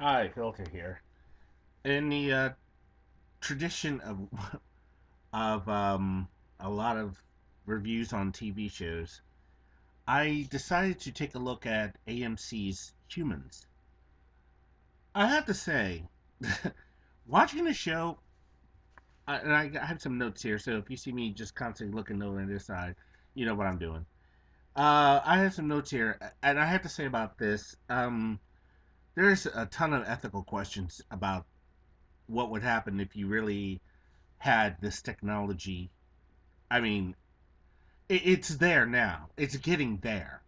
Hi, Filter here. In the tradition of a lot of reviews on TV shows, I decided to take a look at AMC's Humans. I have to say, watching the show, and I have some notes here, so if you see me just constantly looking over on this side, you know what I'm doing. I have some notes here, and I have to say about this. There's a ton of ethical questions about what would happen if you really had this technology. I mean, it's there now. It's getting there.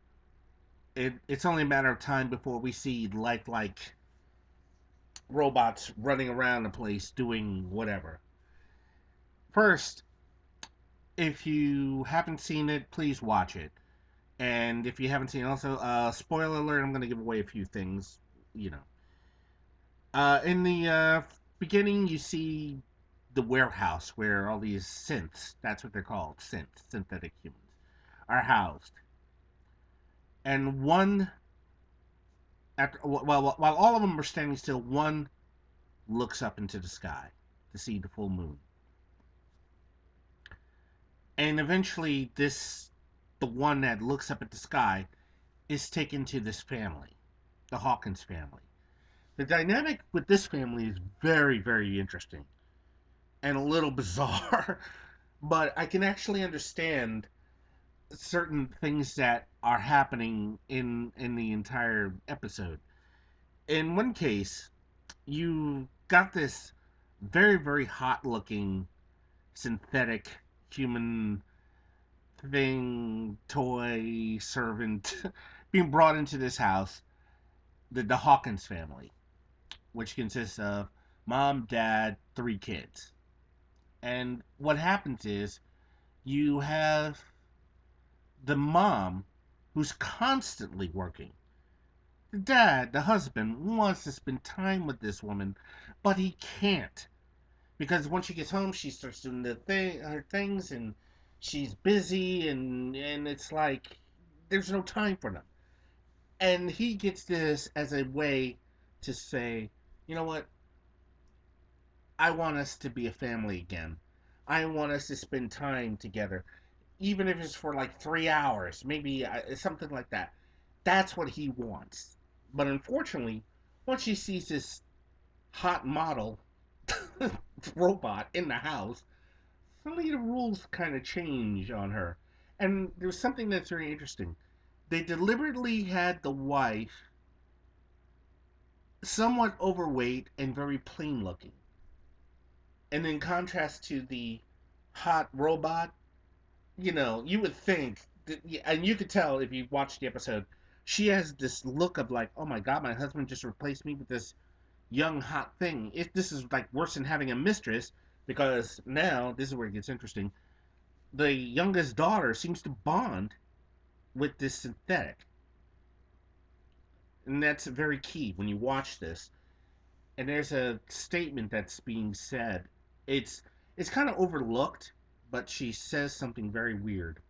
It's only a matter of time before we see lifelike robots running around the place doing whatever. First, if you haven't seen it, please watch it. And if you haven't seen it, also, spoiler alert, I'm going to give away a few things, you know. In the beginning, you see the warehouse where all these synths, that's what they're called, synths, synthetic humans, are housed. And one after while all of them are standing still, one looks up into the sky to see the full moon, and eventually, the one that looks up at the sky is taken to this family, the Hawkins family. The dynamic with this family is very, very interesting and a little bizarre, but I can actually understand certain things that are happening in the entire episode. In one case, you got this very, very hot looking synthetic human thing, toy, servant being brought into this house, the Hawkins family, which consists of mom, dad, three kids. And what happens is you have the mom who's constantly working. The dad, the husband, wants to spend time with this woman, but he can't because once she gets home, she starts doing her things, and she's busy, and it's like there's no time for them. And he gets this as a way to say, you know what? I want us to be a family again. I want us to spend time together, even if it's for like 3 hours, maybe something like that. That's what he wants. But unfortunately, once she sees this hot model robot in the house, suddenly the rules kind of change on her. And there's something that's very interesting. They deliberately had the wife somewhat overweight and very plain looking. And in contrast to the hot robot, you would think, that, and you could tell if you watched the episode, she has this look of like, oh my god, my husband just replaced me with this young hot thing. This is like worse than having a mistress, because now, this is where it gets interesting, the youngest daughter seems to bond with this synthetic, and that's very key when you watch this. And there's a statement that's being said. It's kind of overlooked, but she says something very weird.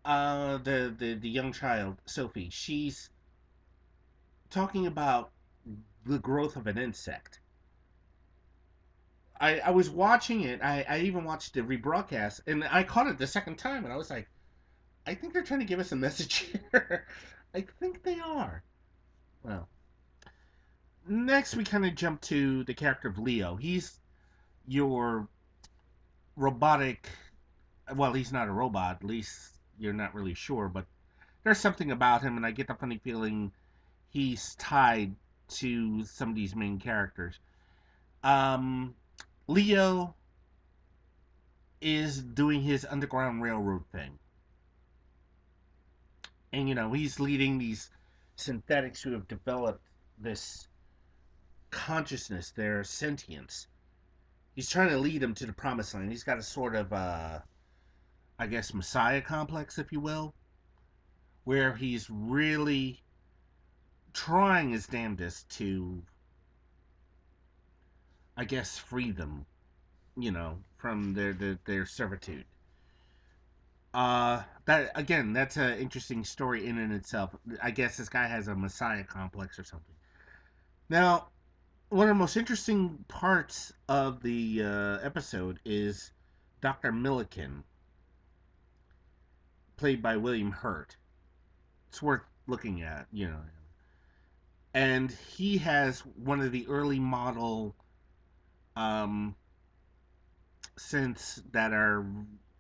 The young child Sophie, she's talking about the growth of an insect. I was watching it. I even watched the rebroadcast, and I caught it the second time, and I was like, I think they're trying to give us a message here. I think they are. Well, next we kind of jump to the character of Leo. He's your robotic. Well, he's not a robot. At least you're not really sure, but there's something about him, and I get the funny feeling he's tied to some of these main characters. Um, Leo is doing his Underground Railroad thing, and he's leading these synthetics who have developed this consciousness, their sentience. He's trying to lead them to the promised land. He's got a sort of, I guess, messiah complex, if you will, where he's really trying his damnedest to, I guess, free them, from their servitude. That again, that's an interesting story in and itself. I guess this guy has a messiah complex or something. Now, one of the most interesting parts of the episode is Dr. Milliken, played by William Hurt. It's worth looking at, you know. And he has one of the early model um, synths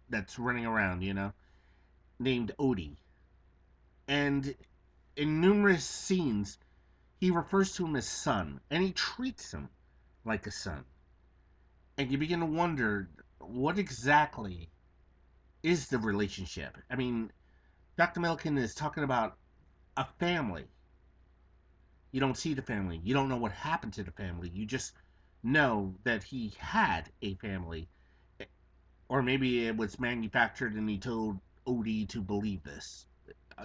that's running around, you know, named Odie. And in numerous scenes, he refers to him as son, and he treats him like a son. And you begin to wonder what exactly is the relationship. I mean, Dr. Milliken is talking about a family. You don't see the family. You don't know what happened to the family. You just know that he had a family. Or maybe it was manufactured and he told Odie to believe this.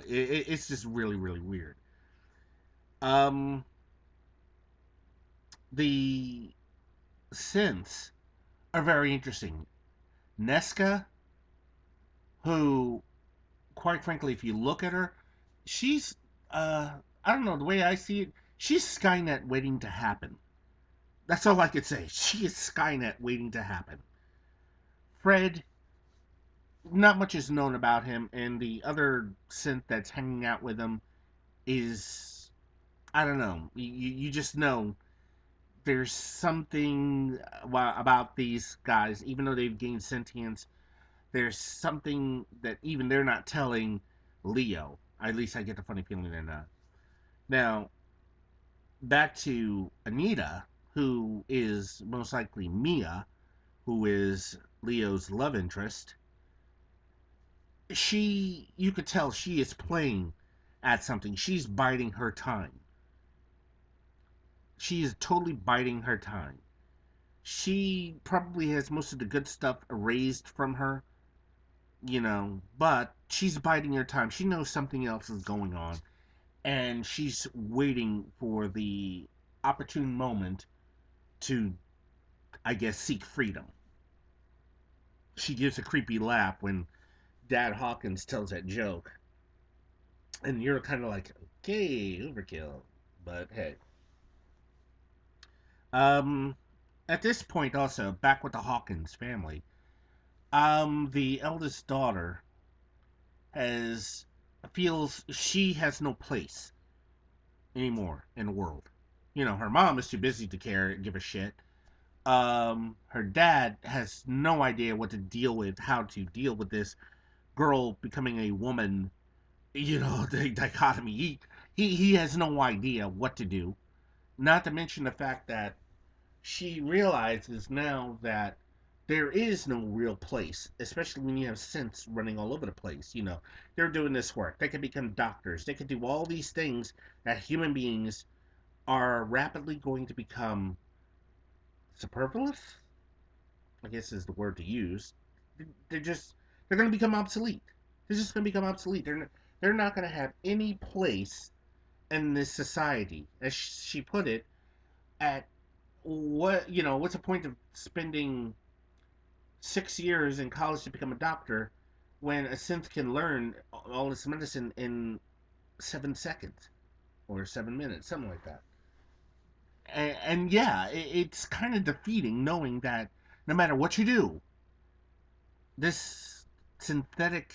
It's just really, really weird. Um, the synths are very interesting. Nesca, who, quite frankly, if you look at her, she's, I don't know, the way I see it, she's Skynet waiting to happen. That's all I could say. She is Skynet waiting to happen. Fred, not much is known about him, and the other synth that's hanging out with him is, I don't know. You just know there's something about these guys, even though they've gained sentience. There's something that even they're not telling Leo. At least I get the funny feeling they're not. Now, back to Anita, who is most likely Mia, who is Leo's love interest. You could tell she is playing at something. She's biding her time. She is totally biding her time. She probably has most of the good stuff erased from her, you know, but she's biding her time. She knows something else is going on, and she's waiting for the opportune moment to, I guess, seek freedom. She gives a creepy laugh when Dad Hawkins tells that joke, and you're kind of like, okay, overkill, but hey. Um, at this point, also back with the Hawkins family, the eldest daughter has feels she has no place anymore in the world. You know, her mom is too busy to care, give a shit. Her dad has no idea what to deal with, how to deal with this girl becoming a woman. You know, the dichotomy. He has no idea what to do. Not to mention the fact that she realizes now that there is no real place, especially when you have synths running all over the place. You know, they're doing this work. They can become doctors. They can do all these things that human beings are rapidly going to become superfluous. I guess is the word to use. They're just they're going to become obsolete. They're just going to become obsolete. They're not going to have any place in this society, as she put it. At what's the point of spending 6 years in college to become a doctor when a synth can learn all this medicine in 7 seconds or 7 minutes, something like that. And yeah, it's kind of defeating knowing that no matter what you do, this synthetic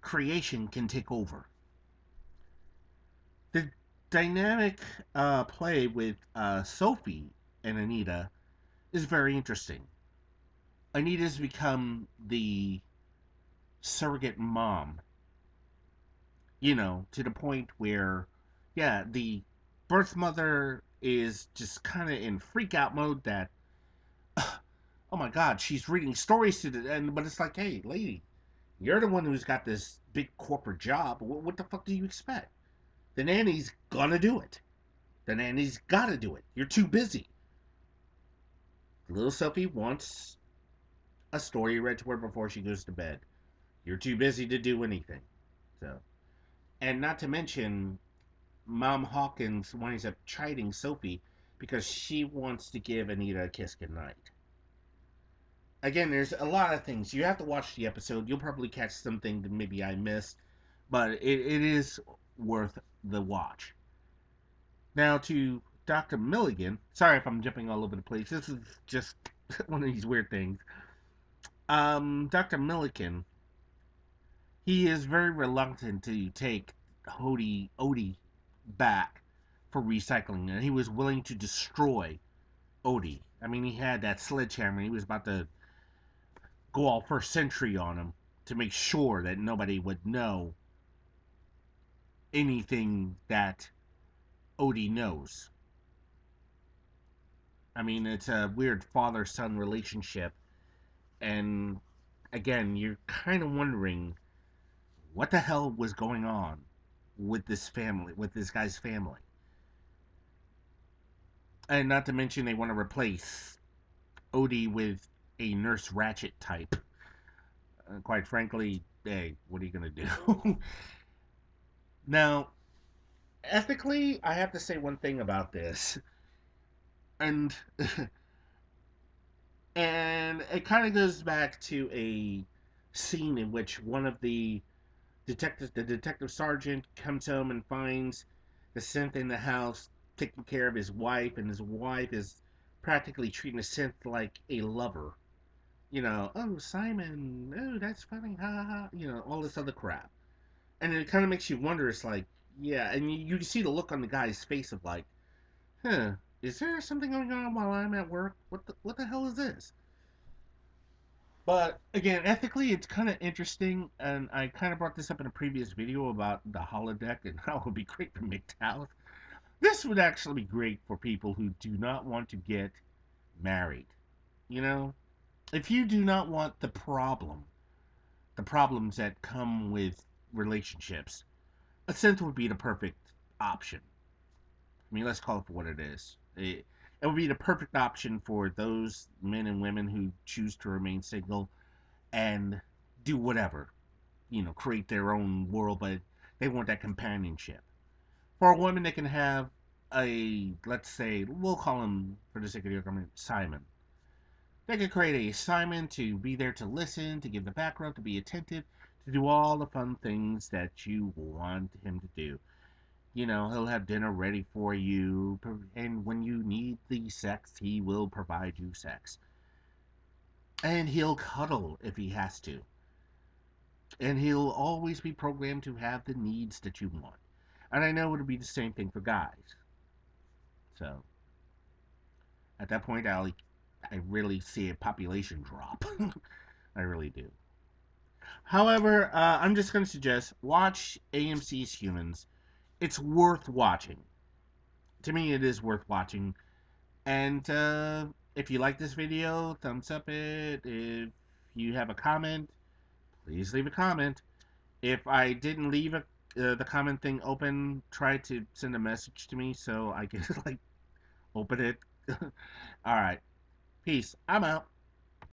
creation can take over. The dynamic play with Sophie and Anita is very interesting. Anita's become the surrogate mom, you know, to the point where, yeah, the birth mother is just kind of in freak out mode that, oh my God, she's reading stories to the, and but it's like, hey, lady, you're the one who's got this big corporate job. What the fuck do you expect? The nanny's gonna do it. The nanny's gotta do it. You're too busy. Little Sophie wants a story read to her before she goes to bed. You're too busy to do anything. So, and not to mention, Mom Hawkins winds up chiding Sophie because she wants to give Anita a kiss goodnight. Again, there's a lot of things. You have to watch the episode. You'll probably catch something that maybe I missed, but it is worth the watch. Now, to Dr. Milligan, sorry if I'm jumping all over the place. This is just one of these weird things. Dr. Milligan, he is very reluctant to take Odie back for recycling, and he was willing to destroy Odie. I mean, he had that sledgehammer. He was about to go all first century on him to make sure that nobody would know anything that Odie knows. I mean, it's a weird father son relationship, and again, you're kind of wondering what the hell was going on with this family, with this guy's family. And not to mention, they want to replace Odie with a Nurse Ratchet type. Quite frankly, hey, what are you going to do? Now, ethically, I have to say one thing about this. And and it kind of goes back to a scene in which one of the detective sergeant, comes home and finds the synth in the house taking care of his wife, and his wife is practically treating the synth like a lover. Oh, Simon, oh, that's funny, ha ha ha, all this other crap. And it kind of makes you wonder, it's like, yeah, and you see the look on the guy's face of like, huh, is there something going on while I'm at work? What the hell is this? But again, ethically, it's kind of interesting, and I kind of brought this up in a previous video about the holodeck and how it would be great for MGTOW. This would actually be great for people who do not want to get married. You know, if you do not want the problems that come with relationships, a synth would be the perfect option. I mean, let's call it for what it is. It would be the perfect option for those men and women who choose to remain single and do whatever, create their own world, but they want that companionship. For a woman, they can have let's say, we'll call him, for the sake of the argument, Simon. They could create a Simon to be there to listen, to give the background, to be attentive, to do all the fun things that you want him to do. He'll have dinner ready for you, and when you need the sex, he will provide you sex. And he'll cuddle if he has to. And he'll always be programmed to have the needs that you want. And I know it'll be the same thing for guys. So at that point, I really see a population drop. I really do. However, I'm just going to suggest watch AMC's Humans. It's worth watching. To me, it is worth watching. And if you like this video, thumbs up it. If you have a comment, please leave a comment. If I didn't leave the comment thing open, try to send a message to me so I can like open it. All right. Peace. I'm out.